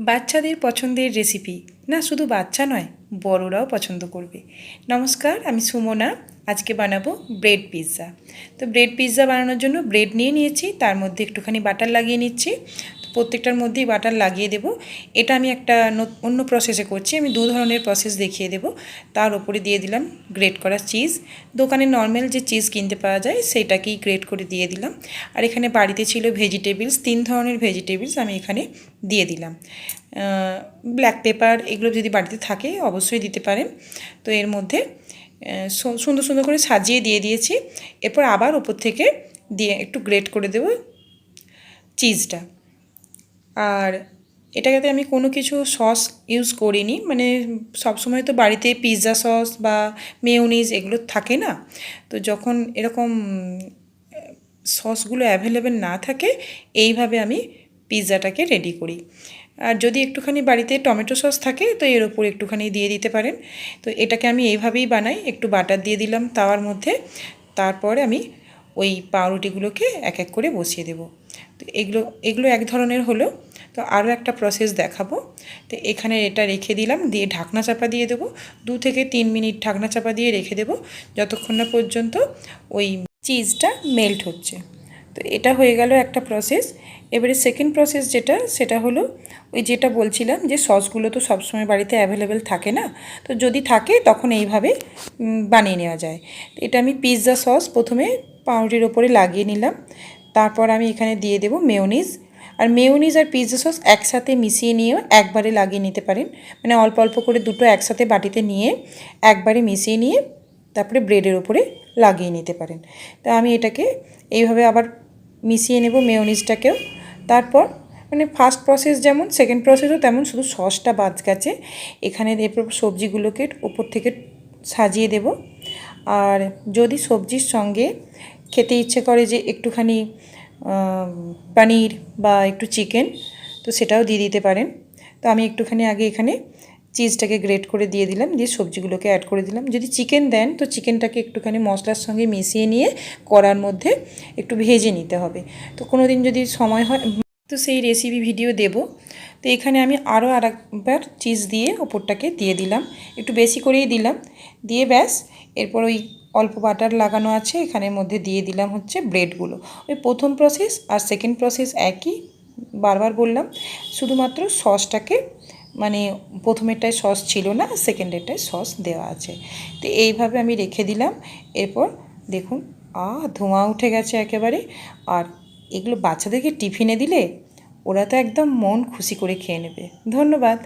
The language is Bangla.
বাচ্চাদের পছন্দের রেসিপি, না শুধু বাচ্চা নয়, বড়রাও পছন্দ করবে। নমস্কার, আমি সুমনা। আজকে বানাবো ব্রেড পিৎজা। তো ব্রেড পিৎজা বানানোর জন্য ব্রেড নিয়ে নিয়েছি, তার মধ্যে একটুখানি বাটার লাগিয়ে নিচ্ছি। তো প্রত্যেকটার মধ্যেই বাটার লাগিয়ে দেব। এটা আমি একটা অন্য প্রসেসে করছি, আমি দু ধরনের প্রসেস দেখিয়ে দেব। তার উপরে দিয়ে দিলাম গ্রেট করা চিজ। দোকানে নর্মাল যে চিজ কিনতে পাওয়া যায় সেটাকেই গ্রেট করে দিয়ে দিলাম। আর এখানে বাড়িতে ছিল ভেজিটেবলস, 3 ধরনের ভেজিটেবলস আমি এখানে দিয়ে দিলাম। ব্ল্যাক পেপার এগুলো যদি বাড়িতে থাকে অবশ্যই দিতে পারেন। তো এর মধ্যে সুন্দর সুন্দর করে সাজিয়ে দিয়ে দিয়েছি। এরপর আবার ওপর থেকে দিয়ে একটু গ্রেট করে দেব চিজটা। আর এটাতে আমি কোনো কিছু সস ইউজ করিনি, মানে সবসময় তো বাড়িতে পিৎজা সস বা মেয়োনিজ এগুলো থাকে না। তো যখন এরকম সসগুলো অ্যাভেলেবেল না থাকে, এইভাবে আমি পিৎজাটাকে রেডি করি। আর যদি একটুখানি বাড়িতে টমেটো সস থাকে তো এর ওপর একটুখানি দিয়ে দিতে পারেন। তো এটাকে আমি এইভাবেই বানাই, একটু বাটার দিয়ে দিলাম তাওয়ার মধ্যে। তারপরে আমি ওই পাউরুটিগুলোকে এক এক করে বসিয়ে দেব। তো এগুলো এক ধরনের হলো। তো আরও একটা প্রসেস দেখাবো। তো এখানে এটা রেখে দিলাম, দিয়ে ঢাকনা চাপা দিয়ে দেবো। 2 থেকে 3 মিনিট ঢাকনা চাপা দিয়ে রেখে দেবো, যতক্ষণ না পর্যন্ত ওই চিজটা মেল্ট হচ্ছে। তো এটা হয়ে গেল একটা প্রসেস। এবারে সেকেন্ড প্রসেস সেটা হলো ওই যেটা বলছিলাম যে সসগুলো তো সবসময় বাড়িতে অ্যাভেলেবেল থাকে না। তো যদি থাকে তখন এইভাবে বানিয়ে নেওয়া যায়। এটা আমি পিৎজা সস প্রথমে পাউরুটির ওপরে লাগিয়ে নিলাম। তারপর আমি এখানে দিয়ে দেব মেয়োনিজ। আর মেয়োনিজ আর পিৎজা সস একসাথে মিশিয়ে নিয়েও একবারে লাগিয়ে নিতে পারেন। মানে অল্প অল্প করে দুটো একসাথে বাটিতে নিয়ে একবারে মিশিয়ে নিয়ে তারপরে ব্রেডের ওপরে লাগিয়ে নিতে পারেন। তা আমি এটাকে এইভাবে আবার মিশিয়ে নেব মেয়োনিজটাকেও। তারপর মানে ফার্স্ট প্রসেস যেমন সেকেন্ড প্রসেসও তেমন, শুধু সসটা বাদ গেছে। এখানে এরপর সবজিগুলোকে ওপর থেকে সাজিয়ে দেব। আর যদি সবজির সঙ্গে খেতে ইচ্ছে করে যে একটুখানি পনির বা একটু চিকেন, তো সেটাও দিয়ে দিতে পারেন। তো আমি একটুখানি আগে এখানে চিজটাকে গ্রেট করে দিয়ে দিলাম, দিয়ে সবজিগুলোকে অ্যাড করে দিলাম। যদি চিকেন দেন তো চিকেনটাকে একটুখানি মশলার সঙ্গে মিশিয়ে নিয়ে কড়ার মধ্যে একটু ভেজে নিতে হবে। তো কোনো দিন যদি সময় হয় তো সেই রেসিপি ভিডিও দেব। তো এখানে আমি আরও আরেকবার চিজ দিয়ে ওপরটাকে দিয়ে দিলাম, একটু বেশি করেই দিলাম। দিয়ে ব্যাস, এরপর ওই অল্প বাটার লাগানো আছে এখানের মধ্যে দিয়ে দিলাম হচ্ছে ব্রেডগুলো। ওই প্রথম প্রসেস আর সেকেন্ড প্রসেস একই, বারবার বললাম, শুধুমাত্র সসটাকে মানে প্রথমেরটায় সস ছিল না, সেকেন্ডেরটায় সস দেওয়া আছে। তো এইভাবে আমি রেখে দিলাম। এরপর দেখুন ধোঁয়া উঠে গেছে একেবারে। আর এগুলো বাচ্চাদেরকে টিফিনে দিলে ওরা তো একদম মন খুশি করে খেয়ে নেবে। ধন্যবাদ।